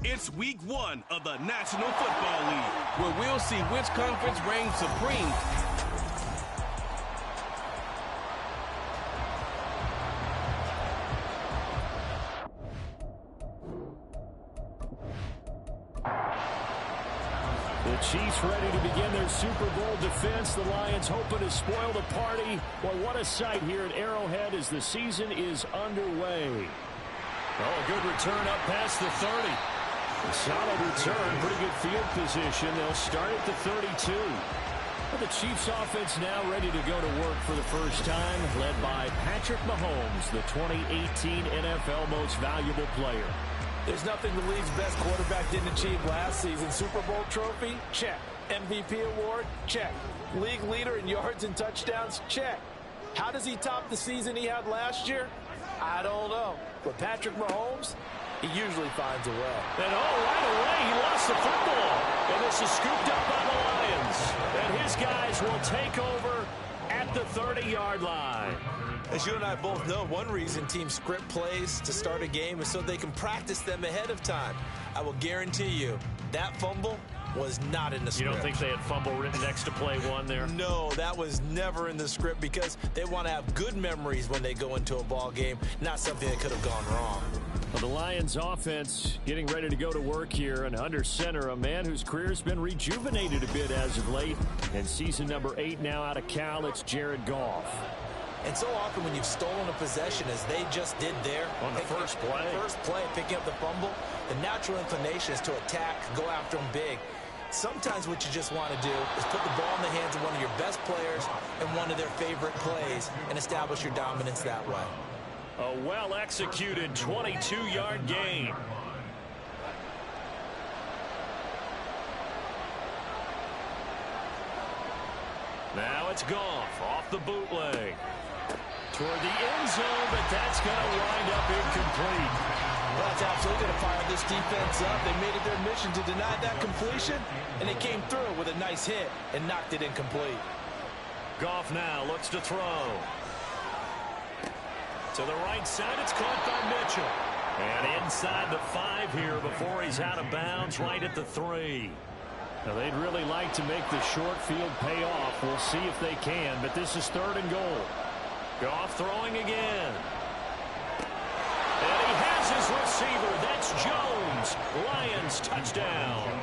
It's week 1 of the National Football League, where we'll see which conference reigns supreme. The Chiefs ready to begin their Super Bowl defense. The Lions hoping to spoil the party. Boy, what a sight here at Arrowhead as the season is underway. Oh, a good return up past the 30. A solid return, pretty good field position. They'll start at the 32. But the Chiefs offense now ready to go to work for the first time, led by Patrick Mahomes, the 2018 NFL Most Valuable Player. There's nothing the league's best quarterback didn't achieve last season. Super Bowl trophy? Check. MVP award? Check. League leader in yards and touchdowns? Check. How does he top the season he had last year? I don't know. But Patrick Mahomes, he usually finds a way. And right away, he lost the football. And this is scooped up by the Lions. And his guys will take over at the 30-yard line. As you and I both know, one reason teams script plays to start a game is so they can practice them ahead of time. I will guarantee you that fumble was not in the script. You don't think they had fumble written next to play one there? No, that was never in the script because they want to have good memories when they go into a ball game, not something that could have gone wrong. Well, the Lions offense getting ready to go to work here, and under center, a man whose career's been rejuvenated a bit as of late. And season number 8 now out of Cal, it's Jared Goff. And so often when you've stolen a possession, as they just did there, on the first play, picking up the fumble, the natural inclination is to attack, go after them big. Sometimes what you just want to do is put the ball in the hands of one of your best players and one of their favorite plays and establish your dominance that way. A well-executed 22-yard gain. Now it's Goff off the bootleg. Toward the end zone, but that's going to wind up incomplete. Well, that's absolutely going to fire this defense up. They made it their mission to deny that completion, and they came through with a nice hit and knocked it incomplete. Goff now looks to throw. To the right side, it's caught by Mitchell. And inside the 5 here before he's out of bounds, right at the 3. Now, they'd really like to make the short field pay off. We'll see if they can, but this is 3rd and goal. Goff throwing again. And he has his receiver. That's Jones. Lions touchdown.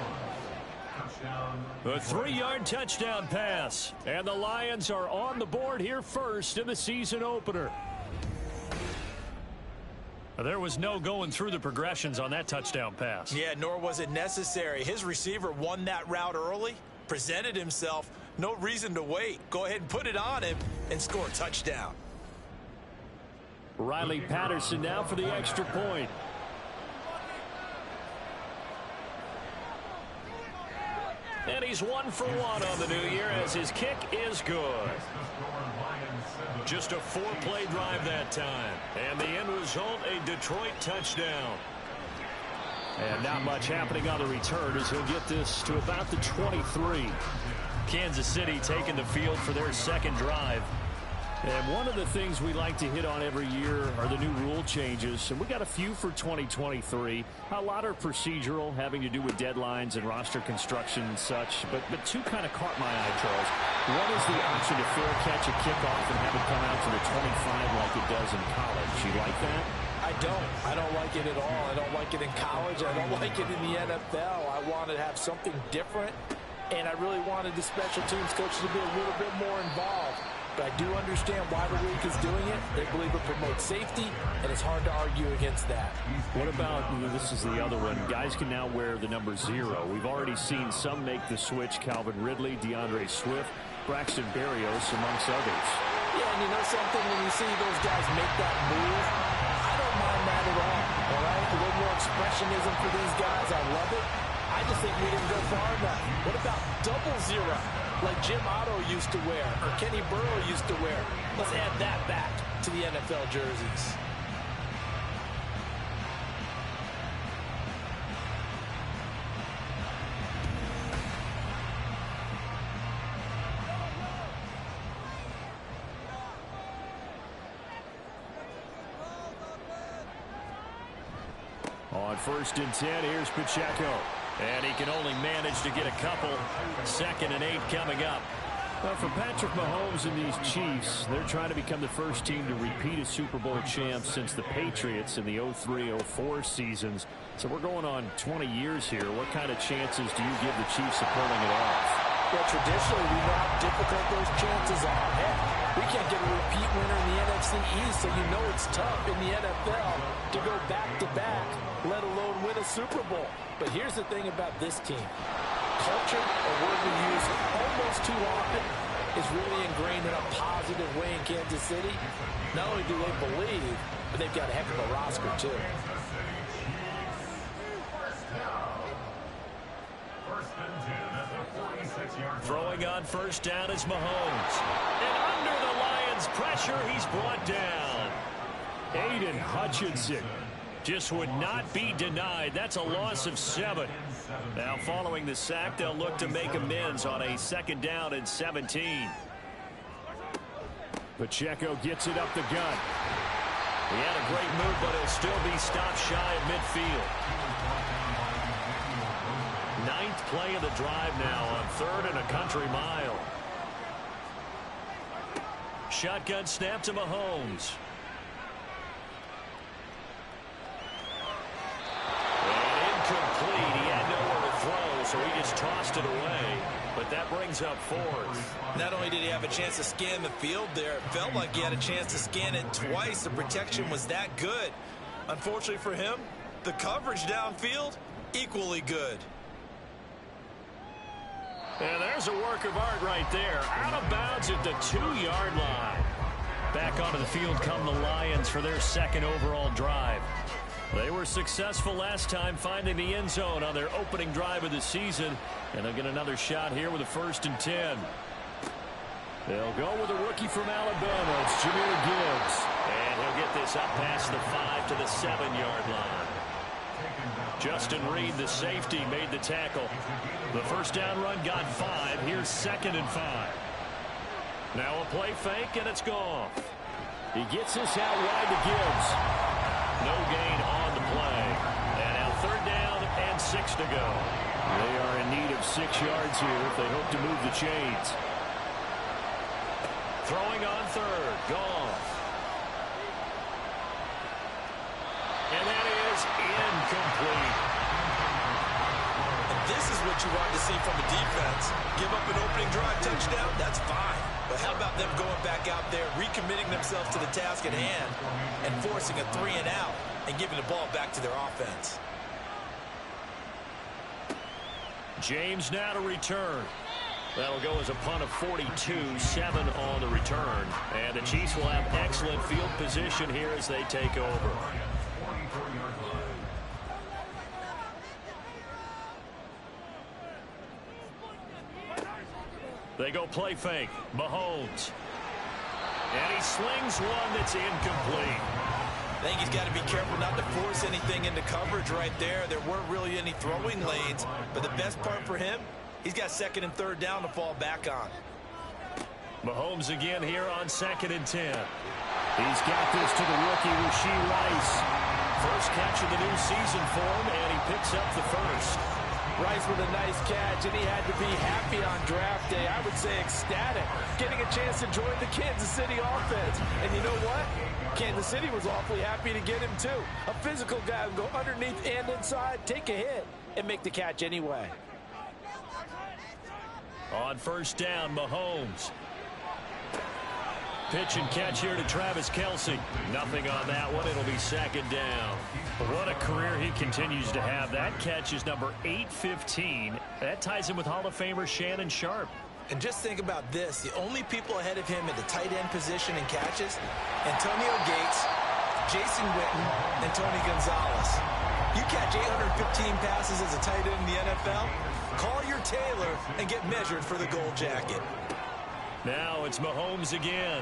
A 3-yard touchdown pass. And the Lions are on the board here first in the season opener. There was no going through the progressions on that touchdown pass. Yeah, nor was it necessary. His receiver won that route early, presented himself. No reason to wait. Go ahead and put it on him and score a touchdown. Riley Patterson now for the extra point. And he's 1 for 1 on the new year as his kick is good. Just a 4-play drive that time. And the end result, a Detroit touchdown. And not much happening on the return as he'll get this to about the 23. Kansas City taking the field for their second drive. And one of the things we like to hit on every year are the new rule changes. And we got a few for 2023. A lot are procedural, having to do with deadlines and roster construction and such. But 2 kind of caught my eye, Charles. One is the option to fair catch a kickoff and have it come out to the 25 like it does in college. You like that? I don't like it at all. I don't like it in college. I don't like it in the NFL. I want to have something different. And I really wanted the special teams coach to be a little bit more involved. But I do understand why the league is doing it. They believe it promotes safety, and it's hard to argue against that. What about, this is the other one, guys can now wear the number 0. We've already seen some make the switch, Calvin Ridley, DeAndre Swift, Braxton Berrios, amongst others. Yeah, and you know something, when you see those guys make that move, I don't mind that at all right? A little more expressionism for these guys, I love it. I just think we didn't go far enough. What about 00, like Jim Otto used to wear, or Kenny Burrow used to wear? Let's add that back to the NFL jerseys. On first and 10. Here's Pacheco. And he can only manage to get a couple. 2nd and 8 coming up. Well, for Patrick Mahomes and these Chiefs, they're trying to become the first team to repeat as Super Bowl champs since the Patriots in the 03-04 seasons. So we're going on 20 years here. What kind of chances do you give the Chiefs of pulling it off? Well, traditionally, we know how difficult those chances are. Heck, we can't get a repeat winner in the NFC East, so you know it's tough in the NFL to go back-to-back, let alone win a Super Bowl. But here's the thing about this team. Culture, a word we use almost too often, is really ingrained in a positive way in Kansas City. Not only do they believe, but they've got a heck of a roster, too. Throwing on first down is Mahomes. And under the Lions' pressure, he's brought down. Aiden Hutchinson just would not be denied. That's a loss of 7. Now, following the sack, they'll look to make amends on a 2nd down and 17. Pacheco gets it up the gut. He had a great move, but he'll still be stopped shy of midfield. 9th play of the drive now on 3rd and a country mile. Shotgun snap to Mahomes. And incomplete. He had nowhere to throw, so he just tossed it away. But that brings up 4th. Not only did he have a chance to scan the field there, it felt like he had a chance to scan it twice. The protection was that good. Unfortunately for him, the coverage downfield, equally good. And there's a work of art right there. Out of bounds at the 2-yard line. Back onto the field come the Lions for their 2nd overall drive. They were successful last time finding the end zone on their opening drive of the season. And they'll get another shot here with a 1st and 10. They'll go with a rookie from Alabama. It's Jahmyr Gibbs. And he'll get this up past the 5 to the 7-yard line. Justin Reed, the safety, made the tackle. The first down run got 5. Here's 2nd and 5. Now a play fake, and it's gone. He gets this out wide to Gibbs. No gain on the play. And now 3rd down and 6 to go. They are in need of 6 yards here if they hope to move the chains. Throwing on 3rd. Goff. And that is incomplete. And this is what you want to see from a defense. Give up an opening drive touchdown, that's fine. But how about them going back out there, recommitting themselves to the task at hand, and forcing a 3 and out, and giving the ball back to their offense. James now to return. That'll go as a punt of 42, 7 on the return. And the Chiefs will have excellent field position here as they take over. They go play fake. Mahomes. And he slings one that's incomplete. I think he's got to be careful not to force anything into coverage right there. There weren't really any throwing lanes, but the best part for him, he's got 2nd and 3rd down to fall back on. Mahomes again here on 2nd and 10. He's got this to the rookie, Rashee Rice. First catch of the new season for him, and he picks up the first. Rice with a nice catch, and he had to be happy on draft day. I would say ecstatic, getting a chance to join the Kansas City offense. And you know what? Kansas City was awfully happy to get him, too. A physical guy who go underneath and inside, take a hit, and make the catch anyway. On first down, Mahomes. Pitch and catch here to Travis Kelce. Nothing on that one. It'll be 2nd down. What a career he continues to have. That catch is number 815. That ties him with Hall of Famer Shannon Sharpe. And just think about this. The only people ahead of him at the tight end position in catches, Antonio Gates, Jason Witten, and Tony Gonzalez. You catch 815 passes as a tight end in the NFL, call your tailor and get measured for the gold jacket. Now it's Mahomes again.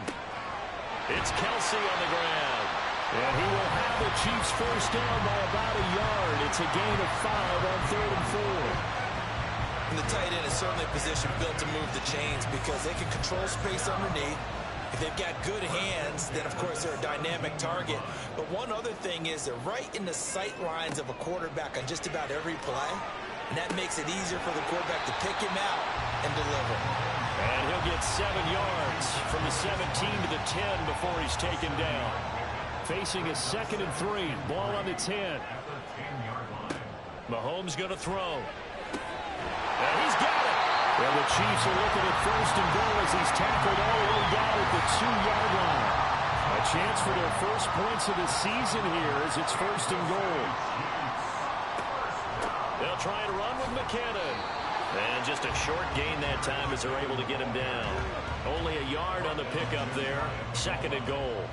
It's Kelce on the ground. And he will have the Chiefs first down by about a yard. It's a gain of 5 on 3rd and 4. And the tight end is certainly a position built to move the chains because they can control space underneath, If they've got good hands, then, of course, they're a dynamic target. But one other thing is they're right in the sight lines of a quarterback on just about every play, and that makes it easier for the quarterback to pick him out and deliver. And he'll get 7 yards from the 17 to the 10 before he's taken down. Facing a 2nd and 3. Ball on the 10. Mahomes going to throw. And he's got it. And the Chiefs are looking at 1st and goal as he's tackled all the way down at the 2-yard line. A chance for their first points of the season here as it's 1st and goal. They'll try and run with McKinnon. And just a short gain that time as they're able to get him down. Only a yard on the pickup there. 2nd and goal.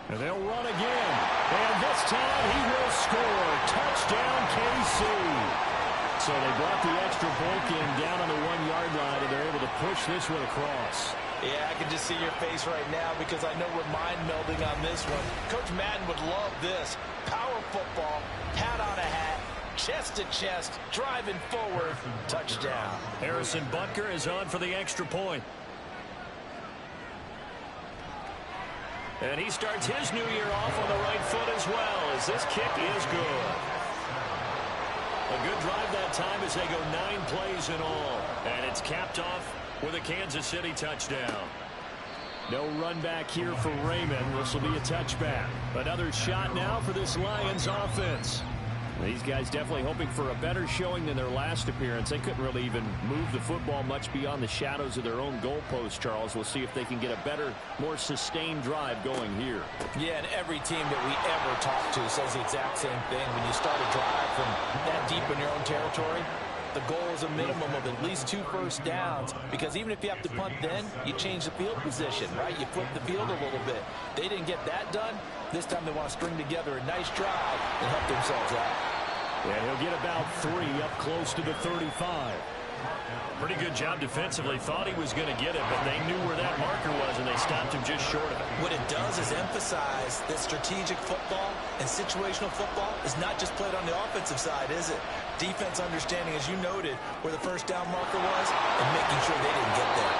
And they'll run again. And this time he will score. Touchdown, KC. So they brought the extra point in down on the 1-yard line, and they're able to push this one across. Yeah, I can just see your face right now because I know we're mind melding on this one. Coach Madden would love this. Power football, hat on a hat, chest to chest, driving forward, touchdown. Harrison Butker is on for the extra point. And he starts his new year off on the right foot as well, as this kick is good. A good drive that time as they go 9 plays in all. And it's capped off with a Kansas City touchdown. No run back here for Raymond. This will be a touchback. Another shot now for this Lions offense. These guys definitely hoping for a better showing than their last appearance. They couldn't really even move the football much beyond the shadows of their own goalpost, Charles. We'll see if they can get a better, more sustained drive going here. Yeah, and every team that we ever talk to says the exact same thing. When you start a drive from that deep in your own territory, the goal is a minimum of at least 2 first downs, because even if you have to punt then, you change the field position, right? You flip the field a little bit. They didn't get that done. This time they want to string together a nice drive and help themselves out. And he'll get about 3 up close to the 35. Pretty good job defensively. Thought he was going to get it, but they knew where that marker was, and they stopped him just short of it. What it does is emphasize that strategic football and situational football is not just played on the offensive side, is it? Defense understanding, as you noted, where the first down marker was and making sure they didn't get there.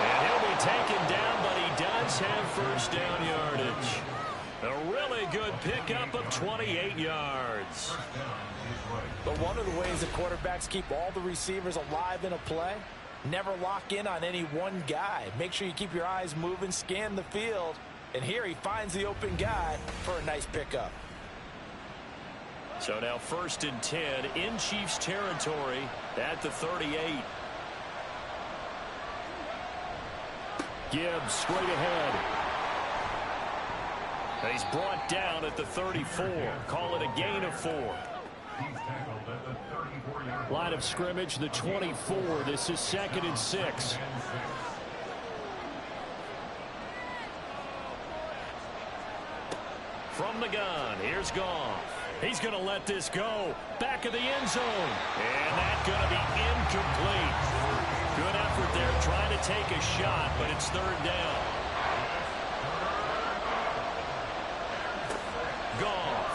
And he'll be taken down, but he does have first down yardage. A really good pickup of 28 yards. But one of the ways that quarterbacks keep all the receivers alive in a play, never lock in on any one guy. Make sure you keep your eyes moving, scan the field. And here he finds the open guy for a nice pickup. So now 1st and 10 in Chiefs territory at the 38. Gibbs straight ahead. And he's brought down at the 34. Call it a gain of 4. Line of scrimmage, the 24. This is 2nd and 6. From the gun, here's Goff. He's going to let this go. Back of the end zone. And that's going to be incomplete. Good effort there trying to take a shot, but it's 3rd down. Goff.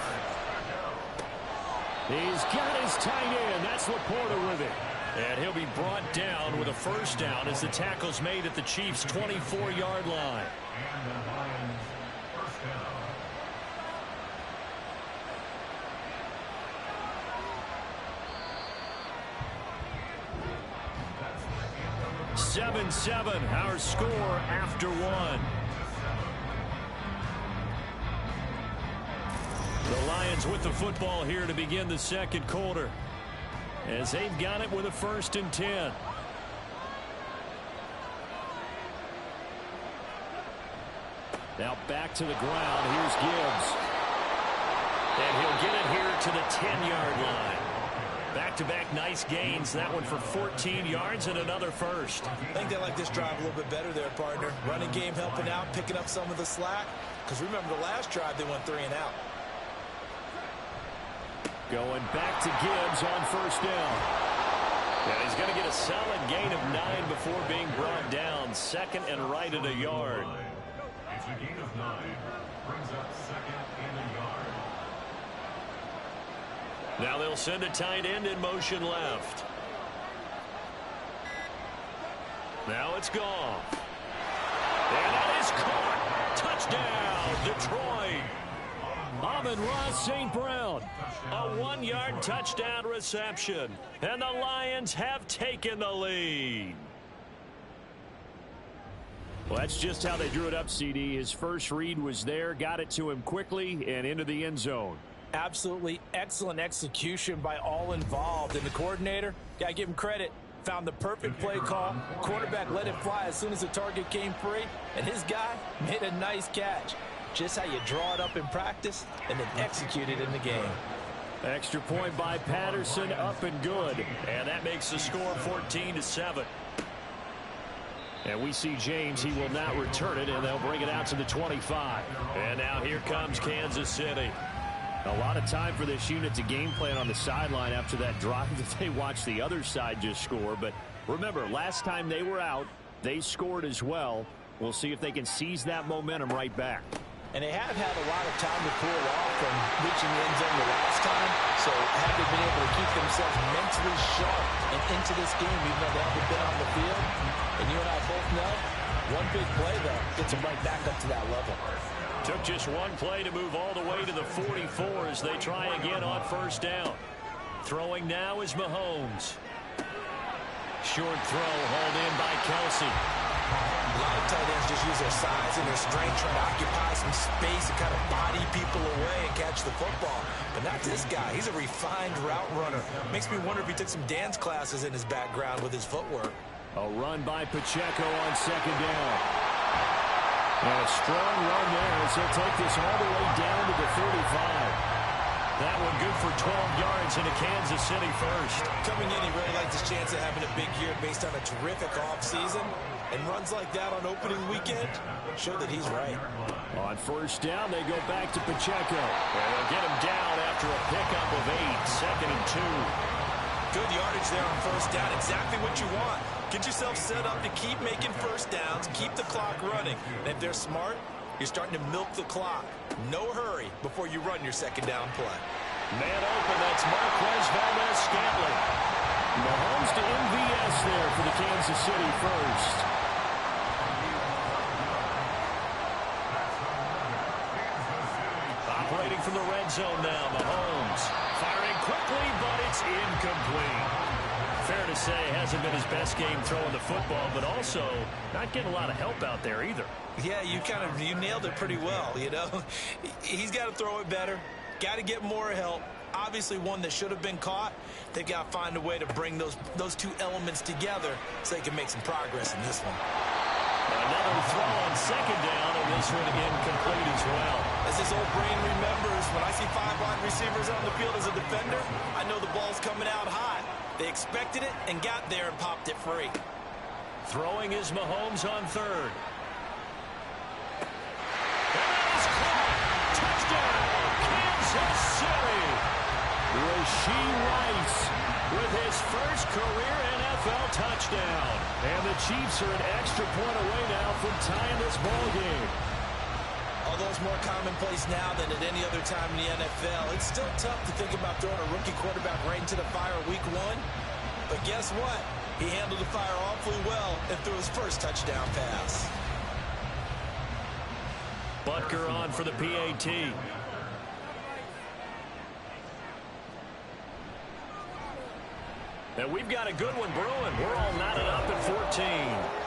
He's got his tight end. That's Laporta with it. And he'll be brought down with a first down as the tackle's made at the Chiefs' 24-yard line. 7-7, our score after 1. The Lions with the football here to begin the 2nd quarter, as they've got it with a 1st and 10. Now back to the ground. Here's Gibbs. And he'll get it here to the 10-yard line. Back-to-back nice gains. That one for 14 yards and another first. I think they like this drive a little bit better there, partner. Running game helping out, picking up some of the slack. Because remember, the last drive they went 3 and out. Going back to Gibbs on first down. And he's going to get a solid gain of 9 before being brought down. 2nd and right at a yard. It's a gain of 9. Brings up 2nd and a yard. Now they'll send a tight end in motion left. Now it's gone. And that is caught. Touchdown, Detroit. Amon-Ra St. Brown. A 1-yard touchdown reception. And the Lions have taken the lead. Well, that's just how they drew it up, CD. His first read was there, got it to him quickly, and into the end zone. Absolutely excellent execution by all involved. And the coordinator, got to give him credit, found the perfect play call. Quarterback let it fly as soon as the target came free, and his guy made a nice catch. Just how you draw it up in practice and then execute it in the game. Extra point by Patterson, up and good. And that makes the score 14-7. And we see James. He will not return it, and they'll bring it out to the 25. And now here comes Kansas City. A lot of time for this unit to game plan on the sideline after that drive that they watched the other side just score. But remember, last time they were out, they scored as well. We'll see if they can seize that momentum right back. And they have had a lot of time to cool off from reaching the end zone the last time. So have they been able to keep themselves mentally sharp and into this game, even though they haven't been on the field? And you and I both know, one big play, though, gets them right back up to that level. Took just one play to move all the way to the 44 as they try again on first down. Throwing now is Mahomes. Short throw hauled in by Kelsey. A lot of tight ends just use their size and their strength, trying to occupy some space and kind of body people away and catch the football. But not this guy. He's a refined route runner. Makes me wonder if he took some dance classes in his background with his footwork. A run by Pacheco on second down. And a strong run there as he'll take this all the way down to the 35. That one good for 12 yards into Kansas City first. Coming in, he really liked his chance of having a big year based on a terrific offseason. And runs like that on opening weekend show that he's right. On first down, they go back to Pacheco. Well, they'll get him down after a pickup of 8, second and 2. Good yardage there on first down. Exactly what you want. Get yourself set up to keep making first downs, keep the clock running. And if they're smart, you're starting to milk the clock. No hurry before you run your second down play. Man open, that's Marquez Valdes-Scantling. Mahomes to MVS there for the Kansas City first. Operating from the red zone now, Mahomes. Firing quickly, but it's incomplete. Fair to say, hasn't been his best game throwing the football, but also not getting a lot of help out there either. Yeah, you nailed it pretty well, you know. He's got to throw it better. Got to get more help. Obviously one that should have been caught. They've got to find a way to bring those two elements together so they can make some progress in this one. Another throw on second down, and this one incomplete as well. As this old brain remembers, when I see 5 wide receivers on the field as a defender, I know the ball's coming out high. They expected it and got there and popped it free. Throwing is Mahomes on third. And that is caught. Touchdown, Kansas City. Rashee Rice with his first career NFL touchdown. And the Chiefs are an extra point away now from tying this ball game. Although it's more commonplace now than at any other time in the NFL, it's still tough to think about throwing a rookie quarterback right into the fire week 1. But guess what? He handled the fire awfully well and threw his first touchdown pass. Butker on for the PAT. And we've got a good one brewing. We're all knotted up at 14.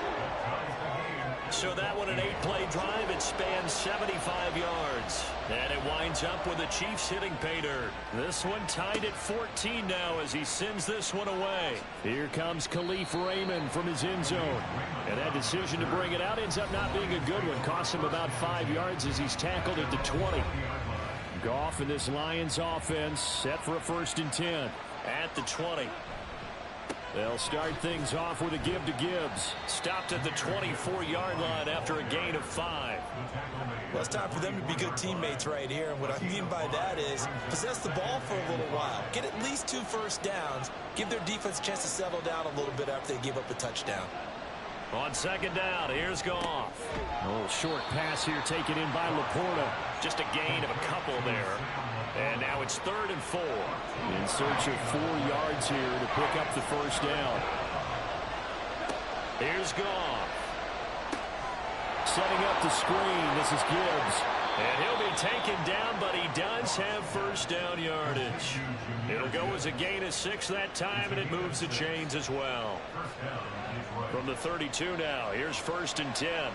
So that one, an 8-play drive. It spans 75 yards. And it winds up with the Chiefs hitting pay dirt. This one tied at 14 now as he sends this one away. Here comes Khalif Raymond from his end zone. And that decision to bring it out ends up not being a good one. Costs him about 5 yards as he's tackled at the 20. Goff and this Lions offense set for a 1st and 10. At the 20. They'll start things off with a give to Gibbs. Stopped at the 24-yard line after a gain of 5. Well, it's time for them to be good teammates right here. And what I mean by that is possess the ball for a little while. Get at least 2 first downs. Give their defense a chance to settle down a little bit after they give up a touchdown. On second down, here's Goff. A little short pass here taken in by Laporta. Just a gain of a couple there. And now it's 3rd and 4. In search of 4 yards here to pick up the first down. Here's Goff. Setting up the screen. This is Gibbs. And he'll be taken down, but he does have first down yardage. It'll go as a gain of 6 that time, and it moves the chains as well. From the 32 now, here's 1st and 10.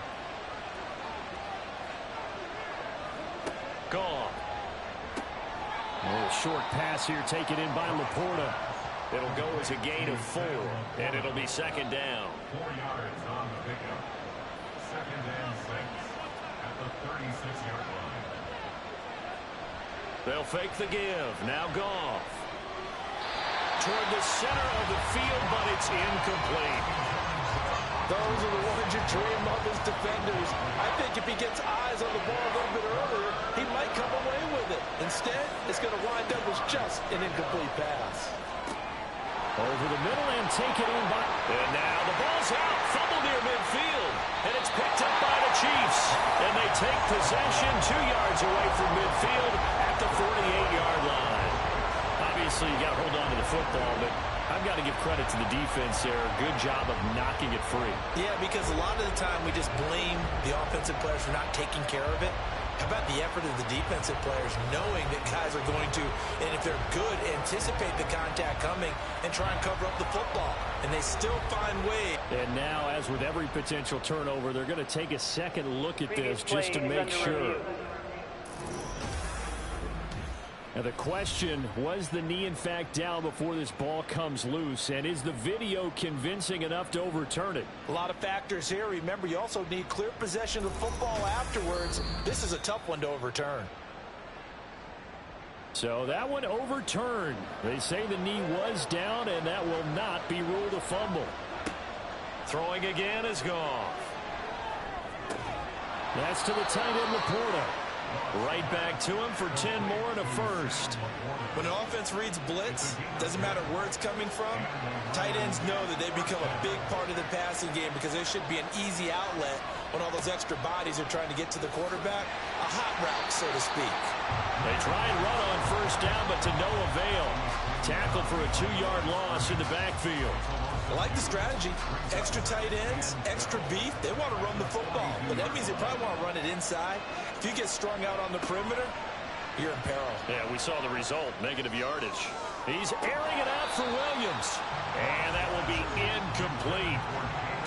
Goff. A little short pass here taken in by Laporta. It'll go as a gain of 4, and it'll be 2nd down. 4 yards on the pickup. 2nd and 6 at the 36-yard line. They'll fake the give. Now Goff. Toward the center of the field, but it's incomplete. Those are the ones you dream of as defenders. I think if he gets eyes on the ball a little bit earlier, he might come away with it. Instead, it's going to wind up as just an incomplete pass. Over the middle and taken in by... And now the ball's out. Fumble near midfield. And it's picked up by the Chiefs. And they take possession 2 yards away from midfield at the 48-yard line. Obviously, you got to hold on to the football, but I've got to give credit to the defense there. Good job of knocking it free. Yeah, because a lot of the time we just blame the offensive players for not taking care of it. How about the effort of the defensive players knowing that guys are going to, and if they're good, anticipate the contact coming and try and cover up the football. And they still find ways. And now, as with every potential turnover, they're going to take a second look at this just to make sure. Now the question, was the knee in fact down before this ball comes loose? And is the video convincing enough to overturn it? A lot of factors here. Remember, you also need clear possession of the football afterwards. This is a tough one to overturn. So that one overturned. They say the knee was down, and that will not be ruled a fumble. Throwing again is Goff. That's to the tight end, Laporta. Right back to him for 10 more and a first. When an offense reads blitz, doesn't matter where it's coming from, tight ends know that they become a big part of the passing game because there should be an easy outlet when all those extra bodies are trying to get to the quarterback. A hot route, so to speak. They try and run on first down, but to no avail. Tackled for a 2-yard loss in the backfield. I like the strategy. Extra tight ends, extra beef. They want to run the football, but that means they probably want to run it inside. If you get strung out on the perimeter, you're in peril. Yeah, we saw the result, negative yardage. He's airing it out for Williams. And that will be incomplete.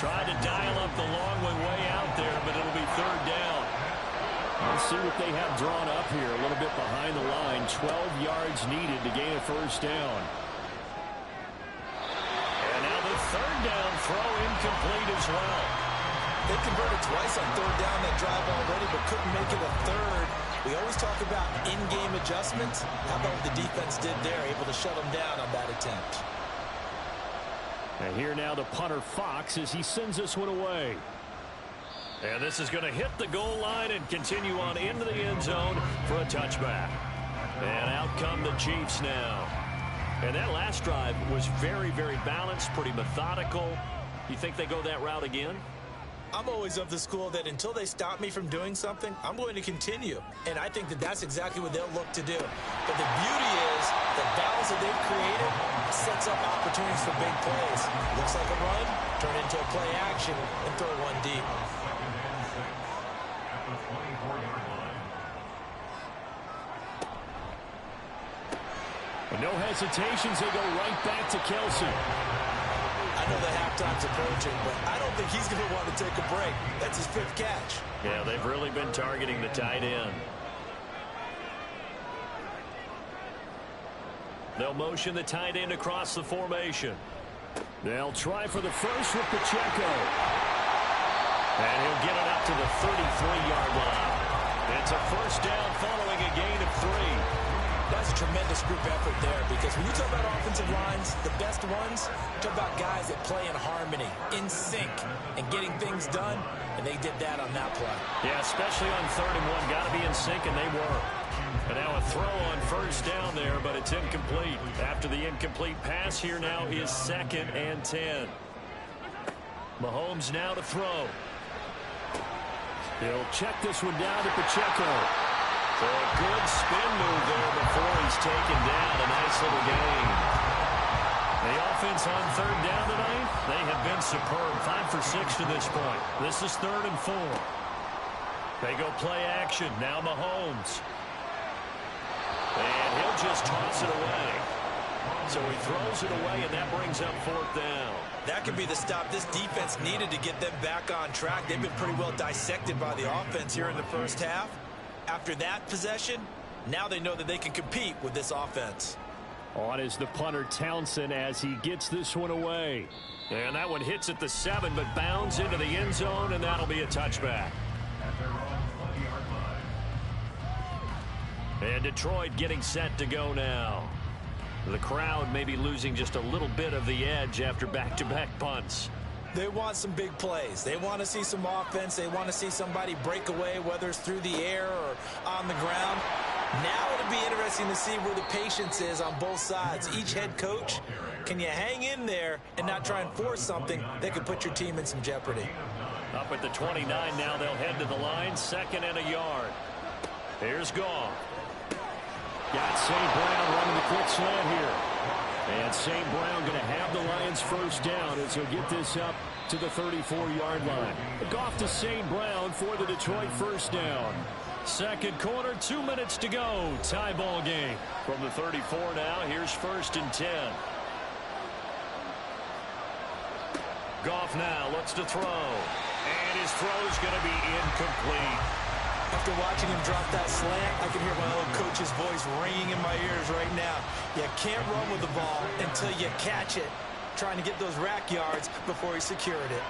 Tried to dial up the long one way out there, but it'll be 3rd down. Let's see what they have drawn up here. A little bit behind the line. 12 yards needed to gain a first down. And now the 3rd down throw incomplete as well. They converted twice on 3rd down that drive already, but couldn't make it a 3rd. We always talk about in-game adjustments. How about what the defense did there, able to shut them down on that attempt. And here now the punter Fox as he sends this one away. And this is going to hit the goal line and continue on into the end zone for a touchback. And out come the Chiefs now. And that last drive was very, very balanced, pretty methodical. You think they go that route again? I'm always of the school that until they stop me from doing something, I'm going to continue. And I think that that's exactly what they'll look to do. But the beauty is the balance that they've created sets up opportunities for big plays. Looks like a run, turn into a play action, and throw one deep. 2nd and 6 at the 24-yard line. With no hesitations, they go right back to Kelce. I know the halftime's approaching, but I don't think he's going to want to take a break. That's his 5th catch. Yeah, they've really been targeting the tight end. They'll motion the tight end across the formation. They'll try for the first with Pacheco. And he'll get it up to the 33-yard line. It's a first down following a gain of 3. That's a tremendous group effort there because when you talk about offensive lines, the best ones, talk about guys that play in harmony, in sync, and getting things done, and they did that on that play. Yeah, especially on 3rd and 1. Got to be in sync, and they were. And now a throw on first down there, but it's incomplete. After the incomplete pass, here now is 2nd and 10. Mahomes now to throw. He'll check this one down to Pacheco. So a good spin move there before he's taken down. A nice little gain. The offense on third down tonight, they have been superb. 5 for 6 to this point. This is 3rd and 4. They go play action. Now Mahomes. And he'll just toss it away. So he throws it away, and that brings up 4th down. That could be the stop this defense needed to get them back on track. They've been pretty well dissected by the offense here in the first half. After that possession, now they know that they can compete with this offense. On is the punter Townsend as he gets this one away. And that one hits at the 7, but bounds into the end zone, and that'll be a touchback. At their own 20-yard line. And Detroit getting set to go now. The crowd may be losing just a little bit of the edge after back-to-back punts. They want some big plays. They want to see some offense. They want to see somebody break away, whether it's through the air or on the ground. Now it'll be interesting to see where the patience is on both sides. Each head coach, can you hang in there and not try and force something that could put your team in some jeopardy? Up at the 29 now, they'll head to the line. 2nd and a yard. Here's Goff. Got St. Brown running the quick slant here. And St. Brown going to have the Lions first down as he'll get this up to the 34-yard line. Goff to St. Brown for the Detroit first down. 2nd quarter, 2 minutes to go. Tie ball game. From the 34 now, here's 1st and 10. Goff now looks to throw. And his throw's going to be incomplete. After watching him drop that slant, I can hear my old coach's voice ringing in my ears right now. You can't run with the ball until you catch it, trying to get those rack yards before he secured it.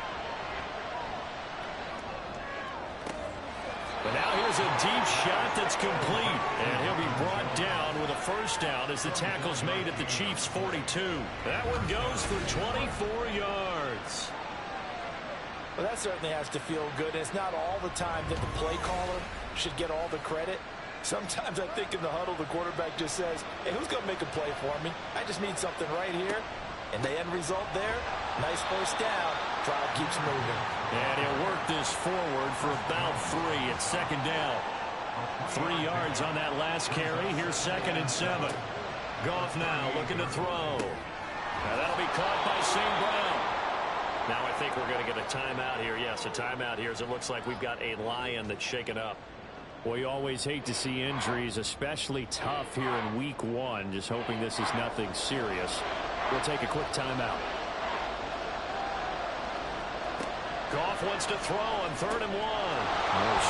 But now here's a deep shot that's complete. And he'll be brought down with a first down as the tackle's made at the Chiefs' 42. That one goes for 24 yards. Well, that certainly has to feel good. It's not all the time that the play caller should get all the credit. Sometimes I think in the huddle, the quarterback just says, hey, who's going to make a play for me? I just need something right here. And the end result there, nice first down. Drive keeps moving. And he'll work this forward for about 3 at 2nd down. 3 yards on that last carry. Here's 2nd and 7. Goff now looking to throw. Now that'll be caught by St. Brown. Now I think we're going to get a timeout here. Yes, a timeout here as it looks like we've got a Lion that's shaken up. Well, you always hate to see injuries, especially tough here in week 1. Just hoping this is nothing serious. We'll take a quick timeout. Goff wants to throw on 3rd and 1.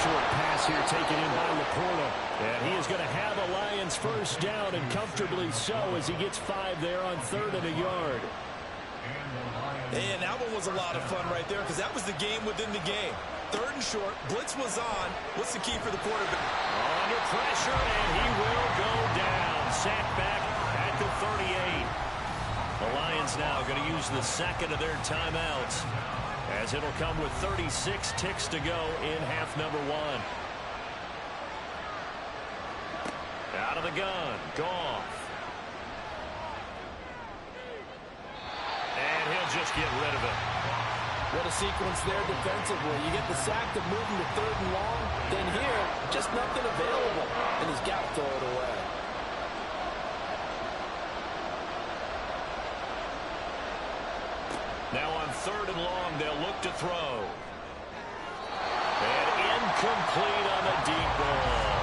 Short pass here taken in by Laporta. And he is going to have a Lions first down, and comfortably so as he gets 5 there on 3rd and a yard. And that one was a lot of fun right there because that was the game within the game. 3rd and short, blitz was on. What's the key for the quarterback? Under pressure, and he will go down. Sacked back at the 38. The Lions now going to use the 2nd of their timeouts as it'll come with 36 ticks to go in half number 1. Out of the gun, Goff. And he'll just get rid of it. What a sequence there defensively. You get the sack to move him to 3rd and long. Then here, just nothing available. And he's got to throw it away. Now on 3rd and long, they'll look to throw. And incomplete on the deep ball.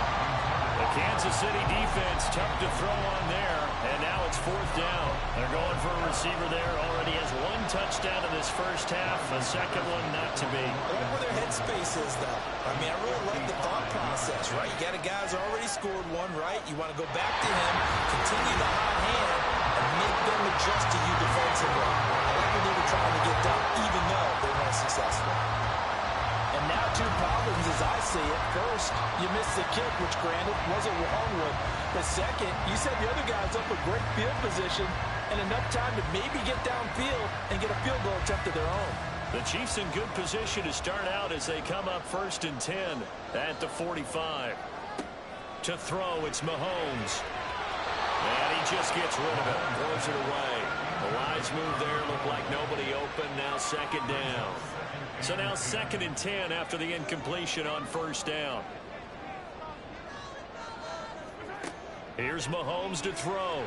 The Kansas City defense tough to throw on there. And now it's 4th down. They're going for a receiver there. Already has 1 touchdown in this first half. A second one not to be. I like where their headspace is, though. I mean, I really like the thought process, right? You got a guy who's already scored 1, right? You want to go back to him, continue the hot hand, and make them adjust to you defensively. I like what they were trying to get done, even though they weren't successful. And now 2 problems as I see it. First, you missed the kick, which granted was a long one. But second, you said the other guy's up with great field position and enough time to maybe get downfield and get a field goal attempt of their own. The Chiefs in good position to start out as they come up 1st and 10 at the 45. To throw, it's Mahomes. And he just gets rid of it, throws it away. The wise move there, looked like nobody open, now 2nd down. So now 2nd and 10 after the incompletion on 1st down. Here's Mahomes to throw.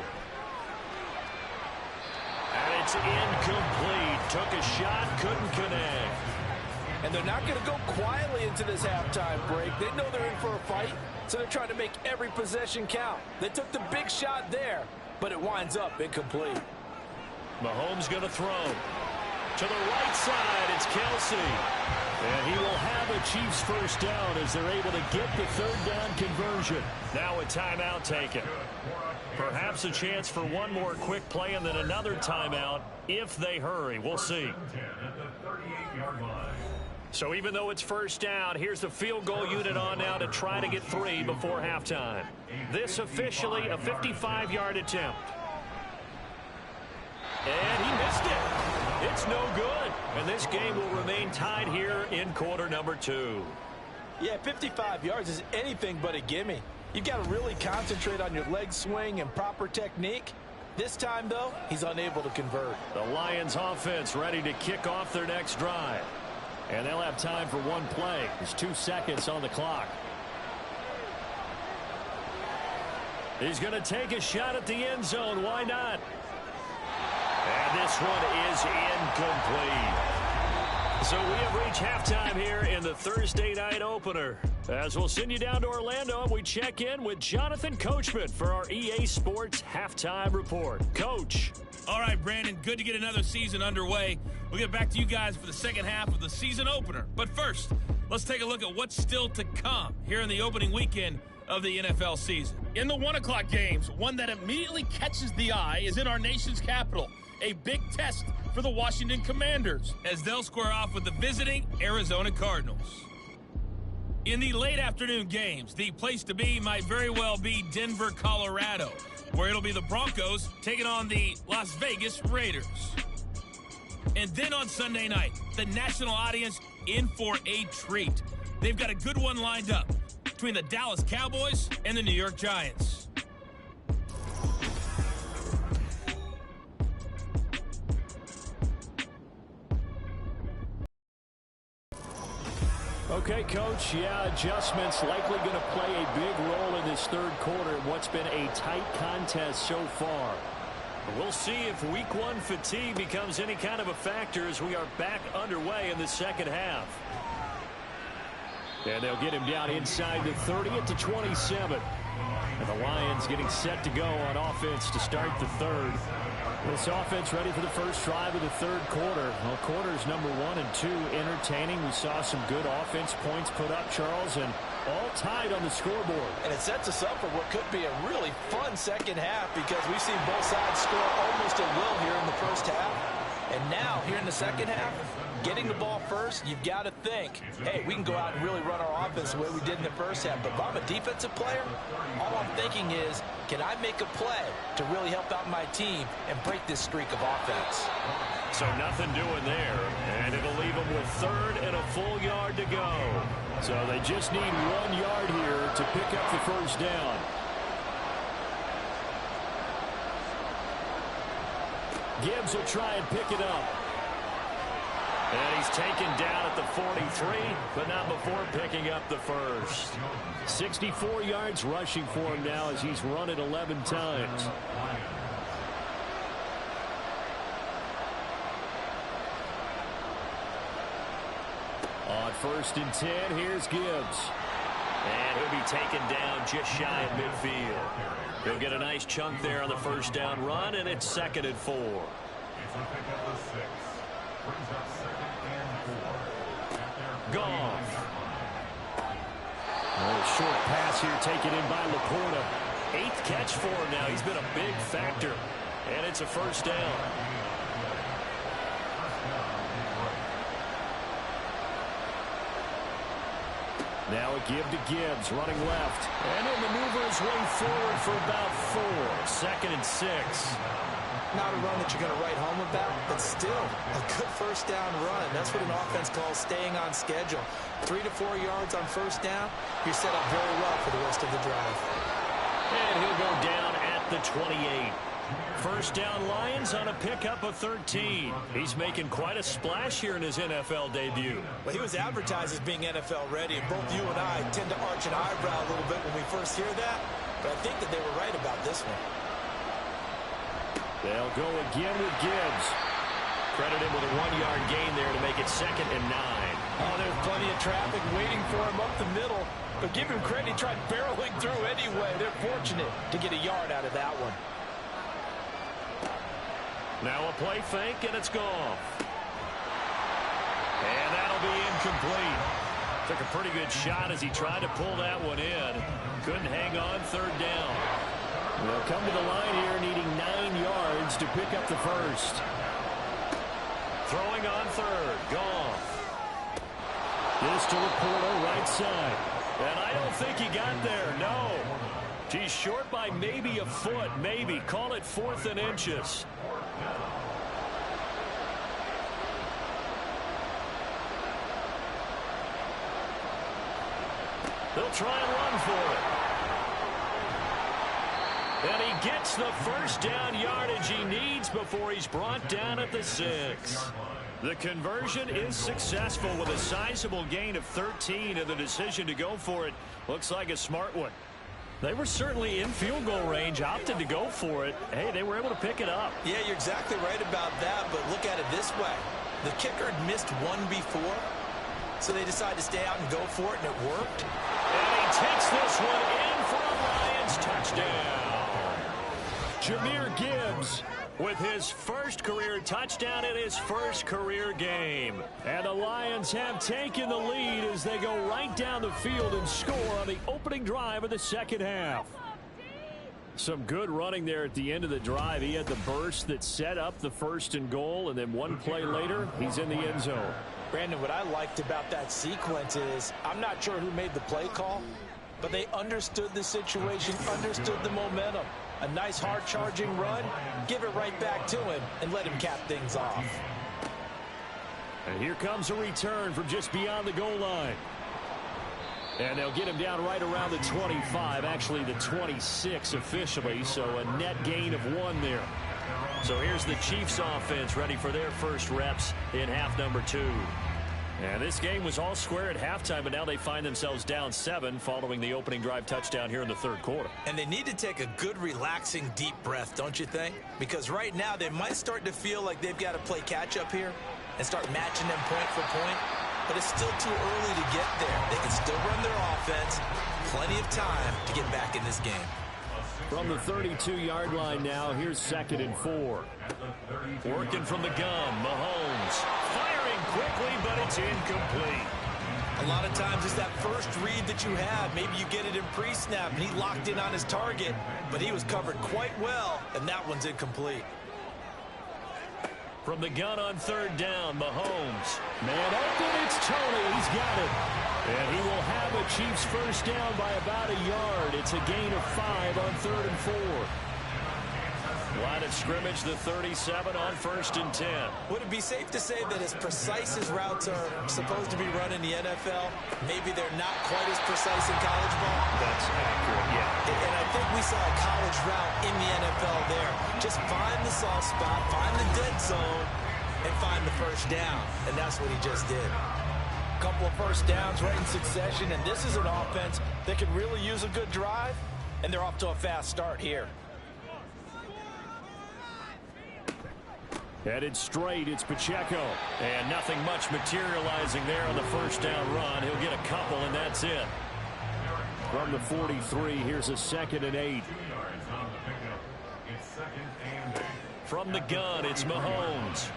And it's incomplete. Took a shot, couldn't connect. And they're not going to go quietly into this halftime break. They know they're in for a fight, so they're trying to make every possession count. They took the big shot there, but it winds up incomplete. Mahomes going to throw. To the right side, it's Kelsey. And he will have a Chiefs first down as they're able to get the third down conversion. Now a timeout taken. Perhaps a chance for one more quick play and then another timeout if they hurry. We'll see. So even though it's first down, here's the field goal unit on now to try to get 3 before halftime. This officially a 55-yard attempt. And he missed it. It's no good. And this game will remain tied here in quarter number 2. Yeah, 55 yards is anything but a gimme. You've got to really concentrate on your leg swing and proper technique. This time, though, he's unable to convert. The Lions offense ready to kick off their next drive. And they'll have time for one play. There's 2 seconds on the clock. He's going to take a shot at the end zone. Why not? And this one is incomplete. So we have reached halftime here in the Thursday night opener. As we'll send you down to Orlando, we check in with Jonathan Coachman for our EA Sports Halftime Report. Coach. All right, Brandon, good to get another season underway. We'll get back to you guys for the second half of the season opener. But first, let's take a look at what's still to come here in the opening weekend of the NFL season. In the 1 o'clock games, one that immediately catches the eye is in our nation's capital. A big test for the Washington Commanders as they'll square off with the visiting Arizona Cardinals. In the late afternoon games, the place to be might very well be Denver, Colorado, where it'll be the Broncos taking on the Las Vegas Raiders. And then on Sunday night, the national audience in for a treat. They've got a good one lined up between the Dallas Cowboys and the New York Giants. Okay, Coach, yeah, adjustments likely going to play a big role in this third quarter in what's been a tight contest so far. We'll see if week 1 fatigue becomes any kind of a factor as we are back underway in the second half. And they'll get him down inside the 30 at the 27. And the Lions getting set to go on offense to start the third. This offense ready for the first drive of the third quarter. Well, quarters number 1 and 2 entertaining. We saw some good offense points put up, Charles, and all tied on the scoreboard. And it sets us up for what could be a really fun second half because we've seen both sides score almost at will here in the first half. And now, here in the second half, getting the ball first, you've got to think, hey, we can go out and really run our offense the way we did in the first half. But if I'm a defensive player, all I'm thinking is, can I make a play to really help out my team and break this streak of offense? So nothing doing there, and it'll leave them with third and a full yard to go. So they just need 1 yard here to pick up the first down. Gibbs will try and pick it up. And he's taken down at the 43, but not before picking up the first. 64 yards rushing for him now as he's run it 11 times. On 1st and 10, here's Gibbs. And he'll be taken down just shy of midfield. He'll get a nice chunk there on the first down run, and it's 2nd and 4. Goff. A short pass here taken in by Laporta. 8th catch for him now. He's been a big factor. And it's a first down. Now a give to Gibbs, running left. And he'll maneuver his way forward for about 4. 2nd and 6. Not a run that you're going to write home about, but still a good first down run. That's what an offense calls staying on schedule. 3 to 4 yards on first down, you're set up very well for the rest of the drive. And he'll go down at the 28. First down Lions on a pickup of 13. He's making quite a splash here in his NFL debut. Well, he was advertised as being NFL ready, and both you and I tend to arch an eyebrow a little bit when we first hear that, but I think that they were right about this one. They'll go again with Gibbs. Credit him with a 1-yard gain there to make it 2nd and 9. Oh, there's plenty of traffic waiting for him up the middle. But give him credit, he tried barreling through anyway. They're fortunate to get a yard out of that one. Now a play fake, and it's gone. And that'll be incomplete. Took a pretty good shot as he tried to pull that one in. Couldn't hang on 3rd down. They'll come to the line here needing 9 yards to pick up the first. Throwing on 3rd. Gone. This to Laporta, right side. And I don't think he got there, no. He's short by maybe a foot, maybe. Call it 4th and inches. They'll try and run for it. And he gets the first down yardage he needs before he's brought down at the 6. The conversion is successful with a sizable gain of 13, and the decision to go for it looks like a smart one. They were certainly in field goal range, opted to go for it. Hey, they were able to pick it up. Yeah, you're exactly right about that, but look at it this way. The kicker had missed one before, so they decided to stay out and go for it, and it worked. And he takes this one in for a Lions touchdown. Jahmyr Gibbs with his first career touchdown in his first career game. And the Lions have taken the lead as they go right down the field and score on the opening drive of the second half. Some good running there at the end of the drive. He had the burst that set up the 1st and goal, and then one play later, he's in the end zone. Brandon, what I liked about that sequence is I'm not sure who made the play call, but they understood the situation, understood the momentum. A nice hard-charging run, give it right back to him, and let him cap things off. And here comes a return from just beyond the goal line. And they'll get him down right around the 25, actually the 26 officially, so a net gain of 1 there. So here's the Chiefs offense ready for their first reps in half number 2. And this game was all square at halftime, but now they find themselves down 7 following the opening drive touchdown here in the 3rd quarter. And they need to take a good, relaxing, deep breath, don't you think? Because right now they might start to feel like they've got to play catch-up here and start matching them point for point. But it's still too early to get there. They can still run their offense. Plenty of time to get back in this game. From the 32-yard line now, here's 2nd and 4. Working from the gun, Mahomes. Firing quickly, but it's incomplete. A lot of times it's that first read that you have. Maybe you get it in pre-snap, and he locked in on his target, but he was covered quite well, and that one's incomplete. From the gun on 3rd down, Mahomes. Man open, it's Tony. He's got it. And he will have a Chiefs first down by about a yard. It's a gain of 5 on 3rd and 4. Line of scrimmage, the 37 on 1st and 10. Would it be safe to say that as precise as routes are supposed to be run in the NFL, maybe they're not quite as precise in college ball? That's accurate, yeah. And I think we saw a college route in the NFL there. Just find the soft spot, find the dead zone, and find the first down. And that's what he just did. A couple of first downs right in succession, and this is an offense that could really use a good drive, and they're off to a fast start here. Headed straight, it's Pacheco. And nothing much materializing there on the first down run. He'll get a couple, and that's it. From the 43, here's a 2nd and 8. From the gun, it's Mahomes.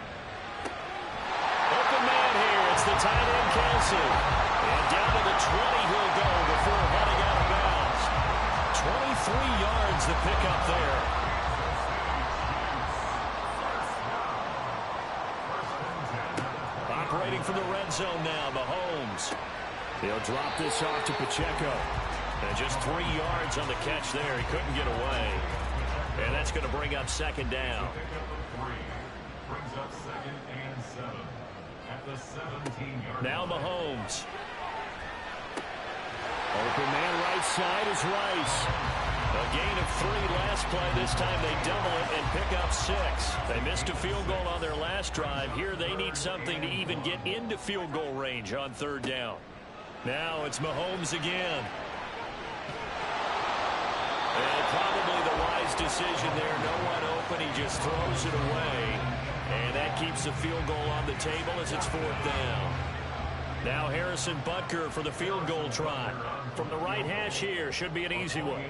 Open man here. It's the tight end, Kelsey. And down to the 20 he'll go before heading out of bounds. 23 yards to pick up there. Operating from the red zone now, Mahomes. He'll drop this off to Pacheco. And just 3 yards on the catch there. He couldn't get away. And that's going to bring up 2nd down. Brings up 2nd and 7 at the 17-yard. Now Mahomes. Open man right side is Rice. A gain of 3 last play. This time they double it and pick up 6. They missed a field goal on their last drive. Here they need something to even get into field goal range on 3rd down. Now it's Mahomes again. And probably the wise decision there. No one up, and he just throws it away. And that keeps the field goal on the table as it's 4th down. Now Harrison Butker for the field goal try. From the right hash here, should be an easy one.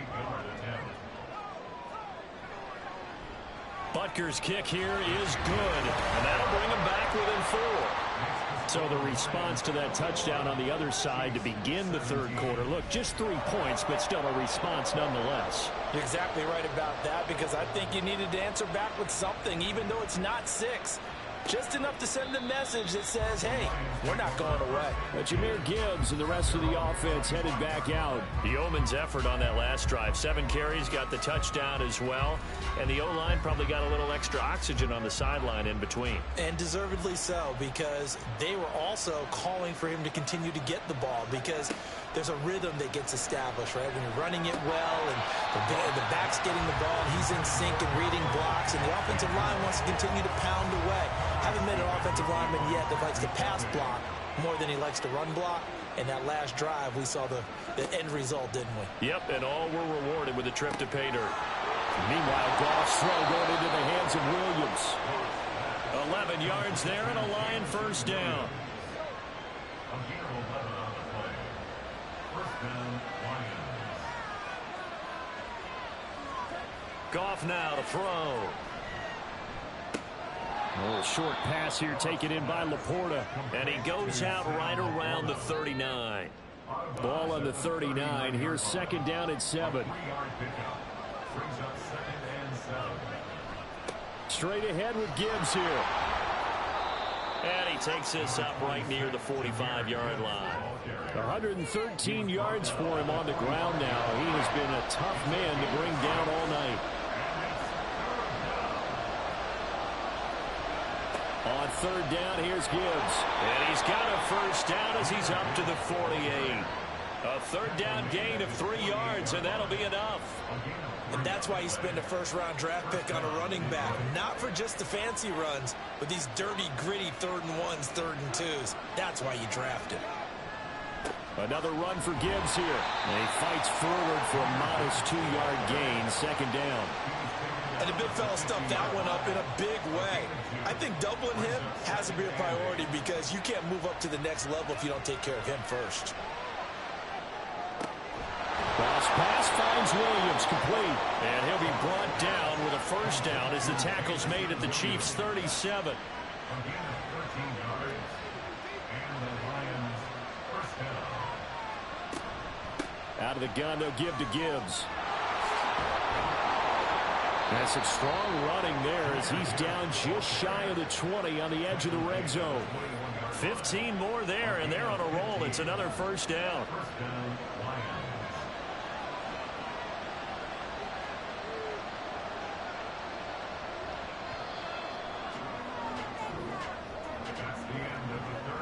Butker's kick here is good, and that'll bring him back within 4. So the response to that touchdown on the other side to begin the 3rd quarter. Look, just 3 points, but still a response nonetheless. You're exactly right about that, because I think you needed to answer back with something, even though it's not 6. Just enough to send a message that says, hey, we're not going away. But Jahmyr Gibbs and the rest of the offense headed back out. The Yeoman's effort on that last drive. 7 carries, got the touchdown as well. And the O-line probably got a little extra oxygen on the sideline in between. And deservedly so, because they were also calling for him to continue to get the ball, because there's a rhythm that gets established, right? When you're running it well and the back's getting the ball, and he's in sync and reading blocks, and the offensive line wants to continue to pound away. Haven't met an offensive lineman yet that likes to pass block more than he likes to run block. And that last drive, we saw the end result, didn't we? Yep, and all were rewarded with a trip to pay dirt. Meanwhile, Goff's throw going into the hands of Williams. 11 yards there and a Lion first down. Goff now to throw. A little short pass here taken in by Laporta. And he goes out right around the 39. Ball on the 39. Here's 2nd down and 7. Straight ahead with Gibbs here. And he takes this up right near the 45-yard line. 113 yards for him on the ground now. He has been a tough man to bring down all night. On 3rd down, here's Gibbs. And he's got a first down as he's up to the 48. A 3rd down gain of 3 yards, and that'll be enough. And that's why you spend a 1st-round draft pick on a running back. Not for just the fancy runs, but these dirty, gritty 3rd and 1s, 3rd and 2s. That's why you draft him. Another run for Gibbs here. And he fights forward for a modest 2-yard gain, 2nd down. And the big fella stuffed that one up in a big way. I think doubling him has to be a priority, because you can't move up to the next level if you don't take care of him first. Cross pass finds Williams, complete. And he'll be brought down with a first down as the tackle's made at the Chiefs' 37. Out of the gun, they'll give to Gibbs. And some strong running there as he's down just shy of the 20 on the edge of the red zone. 15 more there, and they're on a roll. It's another first down.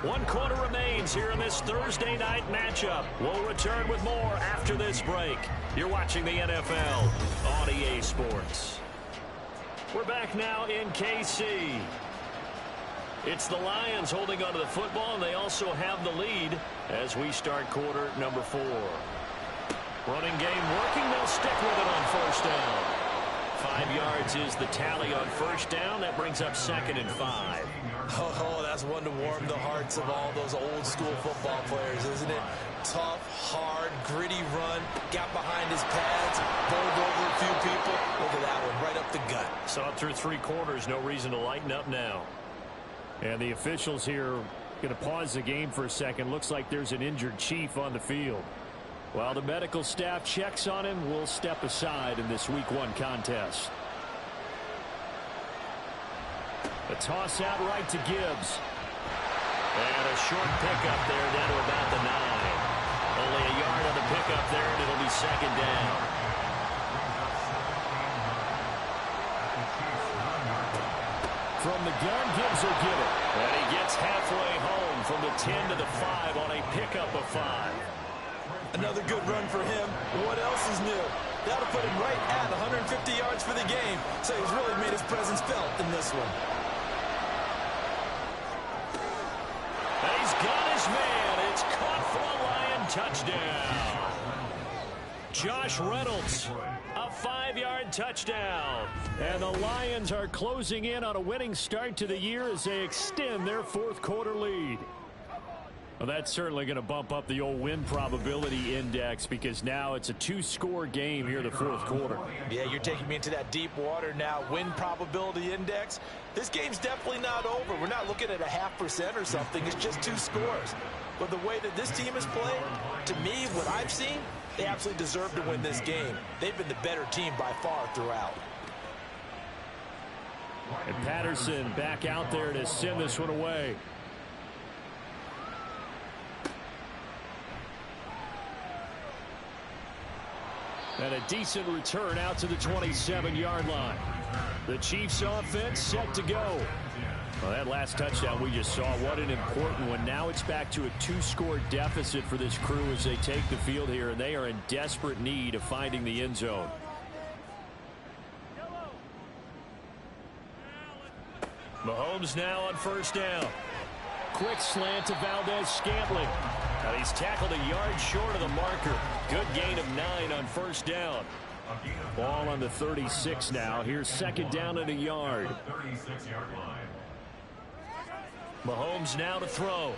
One quarter remains here in this Thursday night matchup. We'll return with more after this break. You're watching the NFL on EA Sports. We're back now in KC. It's the Lions holding onto the football, and they also have the lead as we start quarter number 4. Running game working. They'll stick with it on first down. 5 yards is the tally on first down. That brings up 2nd and 5. Oh, that's one to warm the hearts of all those old school football players, isn't it? Tough, hard, gritty run. Got behind his pads, bowled over a few people. Look at that one, right up the gut. Saw it through 3 quarters. No reason to lighten up now. And the officials here going to pause the game for a second. Looks like there's an injured Chief on the field. While the medical staff checks on him, we'll step aside in this Week 1 contest. A toss out right to Gibbs. And a short pickup there down to about the 9. Only a yard on the pickup there, and it'll be 2nd down. From the gun, Gibbs will get it. And he gets halfway home from the 10 to the 5 on a pickup of 5. Another good run for him. What else is new? That'll put him right at 150 yards for the game. So he's really made his presence felt in this one. And he's got his man. It's caught for a Lion touchdown. Josh Reynolds, a 5-yard touchdown. And the Lions are closing in on a winning start to the year as they extend their fourth-quarter lead. Well, that's certainly going to bump up the old win probability index because now it's a 2-score game here in the fourth quarter. Yeah, you're taking me into that deep water now. Win probability index. This game's definitely not over. We're not looking at a 0.5% or something. It's just 2 scores. But the way that this team has played, to me, what I've seen, they absolutely deserve to win this game. They've been the better team by far throughout. And Patterson back out there to send this one away. And a decent return out to the 27-yard line. The Chiefs offense set to go. Well, that last touchdown we just saw, what an important one. Now it's back to a 2-score deficit for this crew as they take the field here, and they are in desperate need of finding the end zone. Mahomes now on first down. Quick slant to Valdez-Scantling. And he's tackled a yard short of the marker. Good gain of 9 on first down. Ball on the 36 now. Here's second down and a yard. 36-yard line. Mahomes now to throw.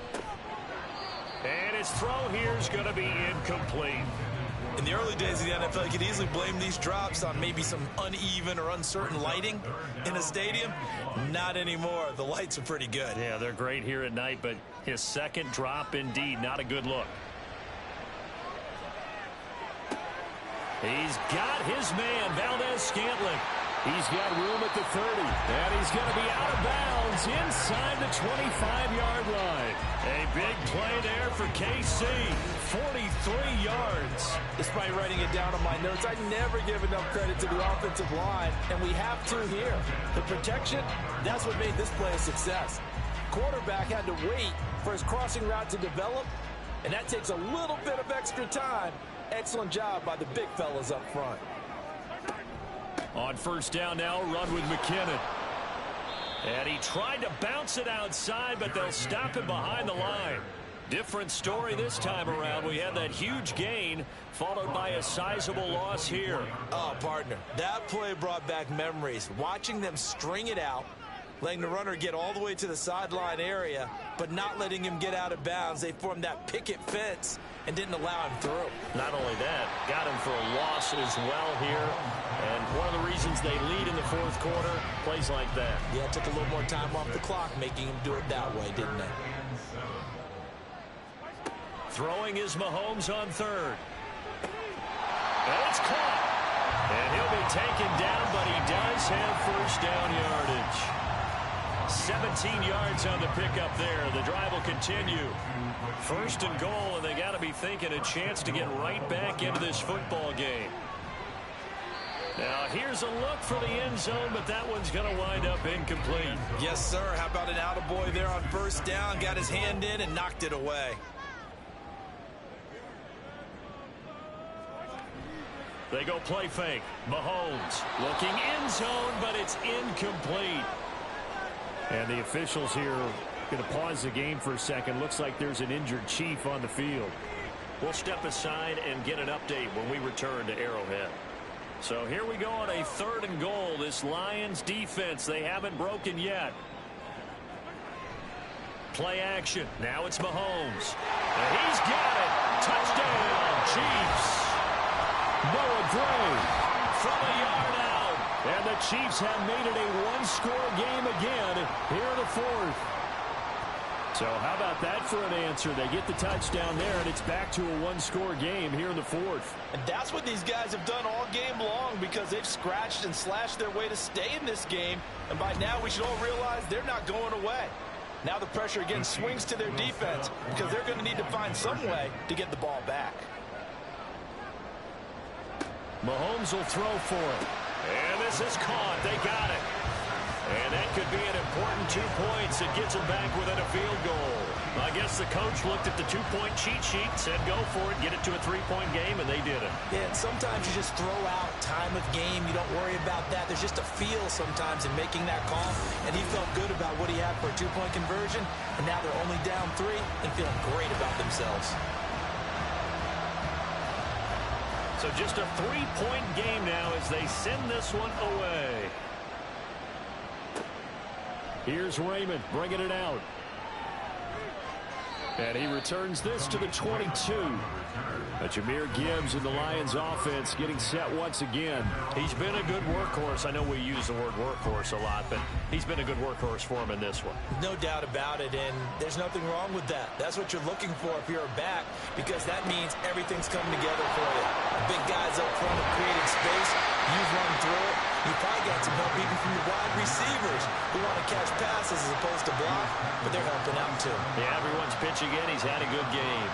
And his throw here is going to be incomplete. In the early days of the NFL, you could easily blame these drops on maybe some uneven or uncertain lighting in a stadium. Not anymore. The lights are pretty good. Yeah, they're great here at night, but his second drop, indeed, not a good look. He's got his man, Valdez-Scantling. He's got room at the 30, and he's going to be out of bounds inside the 25-yard line. A big play there for KC, 43 yards. Despite writing it down on my notes, I never give enough credit to the offensive line, and we have to here. The protection, that's what made this play a success. Quarterback had to wait for his crossing route to develop, and that takes a little bit of extra time. Excellent job by the big fellas up front. On first down now, run with McKinnon. And he tried to bounce it outside, but they'll stop him behind the line. Different story this time around. We had that huge gain, followed by a sizable loss here. Oh, partner, that play brought back memories. Watching them string it out, letting the runner get all the way to the sideline area, but not letting him get out of bounds. They formed that picket fence and didn't allow him through. Not only that, got him for a loss as well here. And one of the reasons they lead in the fourth quarter, plays like that. Yeah, it took a little more time off the clock, making him do it that way, didn't it? Throwing is Mahomes on third. And it's caught. And he'll be taken down, but he does have first down yardage. 17 yards on the pickup there. The drive will continue. First and goal, and they got to be thinking a chance to get right back into this football game. Now, here's a look for the end zone, but that one's going to wind up incomplete. Yes, sir. How about an attaboy there on first down? Got his hand in and knocked it away. They go play fake. Mahomes looking end zone, but it's incomplete. And the officials here are going to pause the game for a second. Looks like there's an injured Chief on the field. We'll step aside and get an update when we return to Arrowhead. So here we go on a third and goal. This Lions defense, they haven't broken yet. Play action. Now it's Mahomes. And he's got it. Touchdown, Chiefs. Noah Gray from a yard out. And the Chiefs have made it a one-score game again here in the fourth. So how about that for an answer? They get the touchdown there, and it's back to a one-score game here in the fourth. And that's what these guys have done all game long because they've scratched and slashed their way to stay in this game. And by now we should all realize they're not going away. Now the pressure again swings to their defense because they're going to need to find some way to get the ball back. Mahomes will throw for it. And this is caught. They got it. And that could be an important 2 points. It gets them back within a field goal. I guess the coach looked at the two-point cheat sheet, said go for it, get it to a three-point game, and they did it. Yeah, and sometimes you just throw out time of game. You don't worry about that. There's just a feel sometimes in making that call. And he felt good about what he had for a two-point conversion. And now they're only down 3 and feeling great about themselves. So just a 3-point game now as they send this one away. Here's Raymond bringing it out. And he returns this to the 22. Jameer Gibbs in the Lions offense getting set once again. He's been a good workhorse. I know we use the word workhorse a lot, but he's been a good workhorse for him in this one. No doubt about it, and there's nothing wrong with that. That's what you're looking for if you're a back, because that means everything's coming together for you. The big guys up front have created space. You've run through it. You probably got some help even from the wide receivers who want to catch passes as opposed to block, but they're helping out too. Yeah, everyone's pitching in. He's had a good game.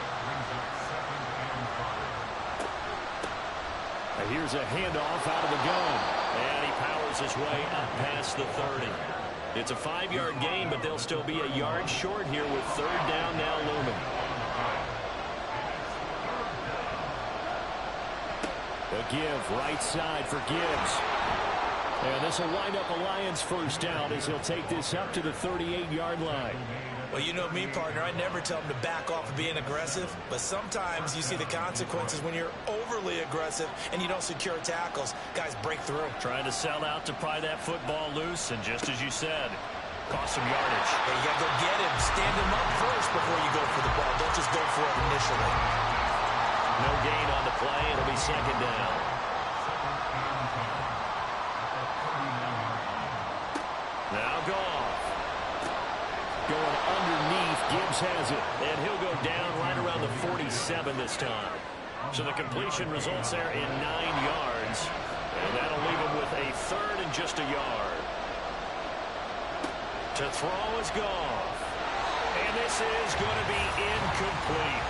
And here's a handoff out of the gun. And he powers his way up past the 30. It's a 5-yard gain, but they'll still be a yard short here with 3rd down now looming. The give right side for Gibbs. And this will wind up a Lions 1st down as he'll take this up to the 38-yard line. Well, you know me, partner. I never tell them to back off of being aggressive, but sometimes you see the consequences when you're overly aggressive and you don't secure tackles. Guys break through. Trying to sell out to pry that football loose, and just as you said, cost some yardage. Hey, you got to go get him. Stand him up first before you go for the ball. Don't just go for it initially. No gain on the play. It'll be 2nd down. Now Goff. Going underneath. Gibbs has it. And he'll go down right around the 47 this time. So the completion results there in 9 yards. And that'll leave him with a 3rd and just a yard. To throw is Goff. And this is going to be incomplete.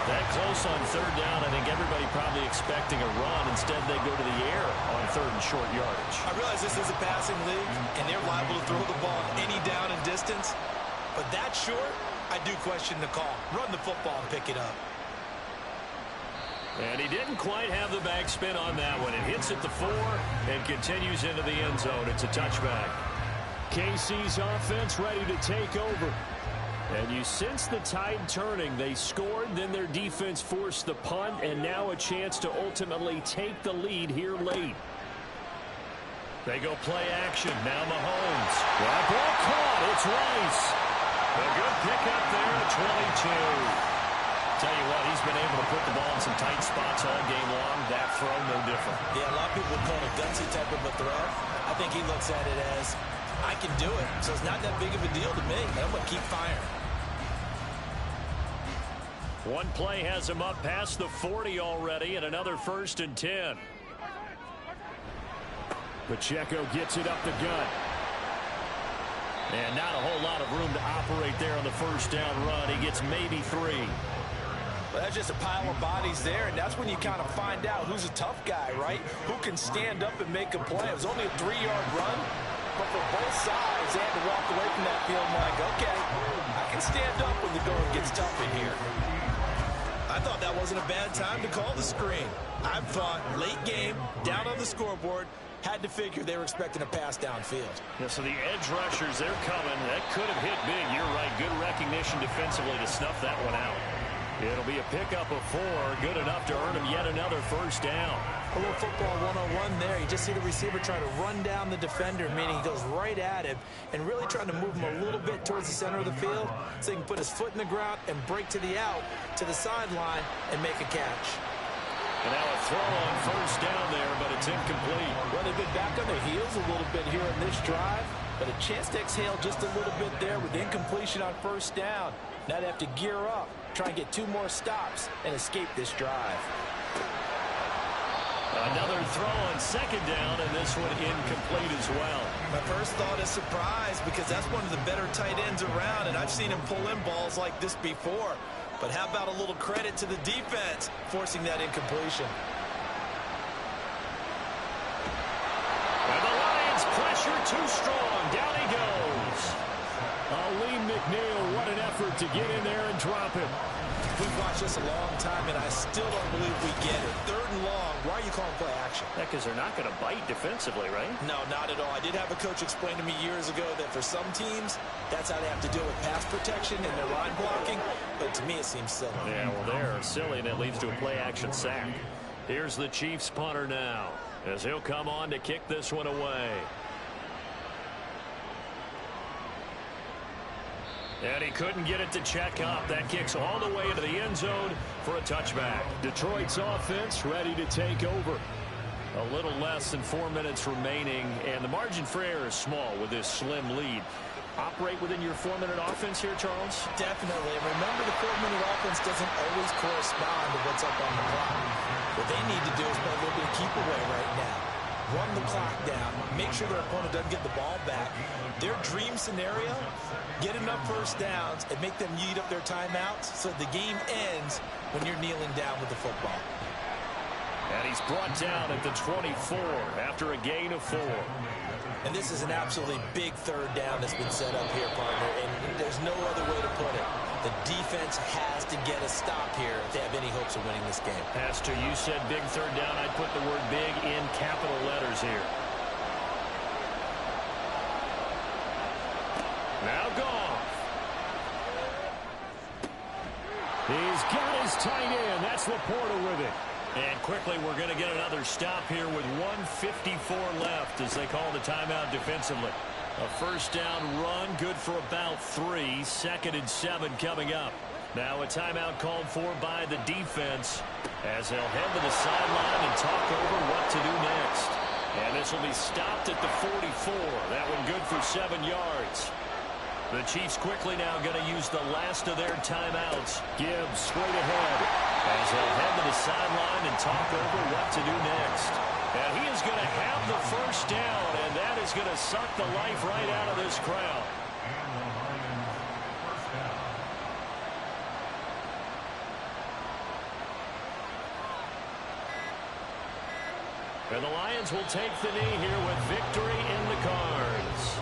That close on 3rd down, I think everybody probably expecting a run. Instead, they go to the air on 3rd and short yardage. I realize this is a passing league, and they're liable to throw the ball any down and distance. But that short, I do question the call. Run the football and pick it up. And he didn't quite have the backspin on that one. It hits at the 4 and continues into the end zone. It's a touchback. KC's offense ready to take over. And you sense the tide turning. They scored, then their defense forced the punt, and now a chance to ultimately take the lead here late. They go play action. Now Mahomes. That ball caught. It's Rice. A good pickup there at 22. Tell you what, he's been able to put the ball in some tight spots all game long. That throw, no different. Yeah, a lot of people would call it a gutsy type of a throw. I think he looks at it as, I can do it, so it's not that big of a deal to me. I'm going to keep firing. One play has him up past the 40 already, and another 1st and 10. Pacheco gets it up the gut. And not a whole lot of room to operate there on the 1st down run. He gets maybe 3. Well, that's just a pile of bodies there, and that's when you kind of find out who's a tough guy, right? Who can stand up and make a play. It was only a 3-yard run, but for both sides, they had to walk away from that field like, okay, I can stand up when the going gets tough in here. I thought that wasn't a bad time to call the screen. I thought late game, down on the scoreboard, had to figure they were expecting a pass downfield. Yeah, so the edge rushers, they're coming. That could have hit big. You're right. Good recognition defensively to snuff that one out. It'll be a pickup of 4. Good enough to earn him yet another 1st down. A little football 101 there. You just see the receiver trying to run down the defender, meaning he goes right at him and really trying to move him a little bit towards the center of the field so he can put his foot in the ground and break to the out, to the sideline, and make a catch. And now a throw on 1st down there, but it's incomplete. Well, they've been back on their heels a little bit here in this drive, but a chance to exhale just a little bit there with incompletion on 1st down. Now they have to gear up, try and get 2 more stops, and escape this drive. Another throw on 2nd down, and this one incomplete as well. My first thought is surprise, because that's one of the better tight ends around, and I've seen him pull in balls like this before. But how about a little credit to the defense forcing that incompletion? And the Lions pressure too strong. Down he goes. Aleem McNeil, what an effort to get in there and drop it. we've watched this a long time, and I still don't believe we get it. 3rd and long, why are you calling play action? Yeah, because they're not going to bite defensively, right? No, not at all. I did have a coach explain to me years ago that for some teams, that's how they have to deal with pass protection and their line blocking, but to me it seems silly. Yeah, well, they're silly, and it leads to a play-action sack. Here's the Chiefs punter now, as he'll come on to kick this one away. And he couldn't get it to check up. That kicks all the way into the end zone for a touchback. Detroit's offense ready to take over. A little less than 4 minutes remaining, and the margin for error is small with this slim lead. Operate within your 4-minute offense here, Charles? Definitely. And remember, the 4-minute offense doesn't always correspond to what's up on the clock. What they need to do is play a little bit of keep away right now. Run the clock down. Make sure their opponent doesn't get the ball back. Their dream scenario, get enough first downs and make them eat up their timeouts so the game ends when you're kneeling down with the football. And he's brought down at the 24 after a gain of 4. And this is an absolutely big 3rd down that's been set up here, partner, and there's no other way to put it. The defense has to get a stop here if they have any hopes of winning this game. Pastor, you said big 3rd down. I'd put the word big in capital letters here. Now Goff. He's got his tight end. That's Laporta with it. And quickly, we're going to get another stop here with 1:54 left as they call the timeout defensively. A first down run, good for about 3. 2nd and 7 coming up. Now a timeout called for by the defense as they'll head to the sideline and talk over what to do next. And this will be stopped at the 44. That one good for 7 yards. The Chiefs quickly now going to use the last of their timeouts. Gibbs straight ahead as they'll head to the sideline and talk over what to do next. And he is going to have the first down, and that is going to suck the life right out of this crowd. And the Lions will take the knee here with victory in the cards.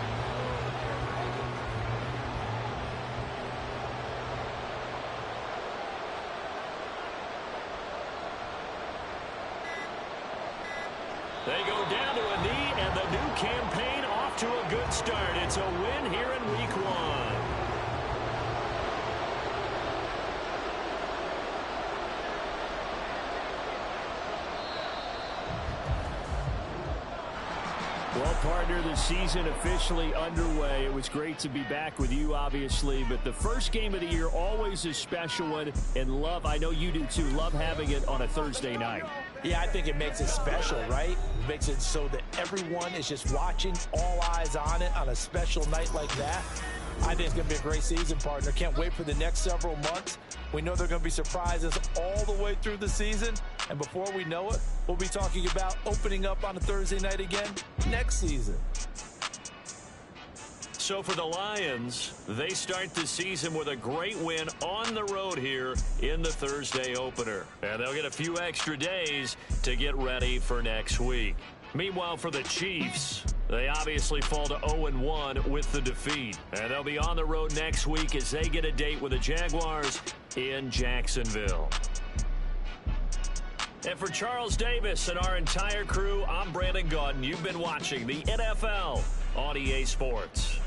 They go down to a knee, and the new campaign off to a good start. It's a win here in Week 1. Well, partner, the season officially underway. It was great to be back with you, obviously, but the first game of the year always a special one, and I know you do too, love having it on a Thursday night. Yeah, I think it makes it special, right? It makes it so that everyone is just watching, all eyes on it on a special night like that. I think it's going to be a great season, partner. Can't wait for the next several months. We know there are going to be surprises all the way through the season. And before we know it, we'll be talking about opening up on a Thursday night again next season. So for the Lions, they start the season with a great win on the road here in the Thursday opener. And they'll get a few extra days to get ready for next week. Meanwhile, for the Chiefs, they obviously fall to 0-1 with the defeat. And they'll be on the road next week as they get a date with the Jaguars in Jacksonville. And for Charles Davis and our entire crew, I'm Brandon Gaudin. You've been watching the NFL on EA Sports.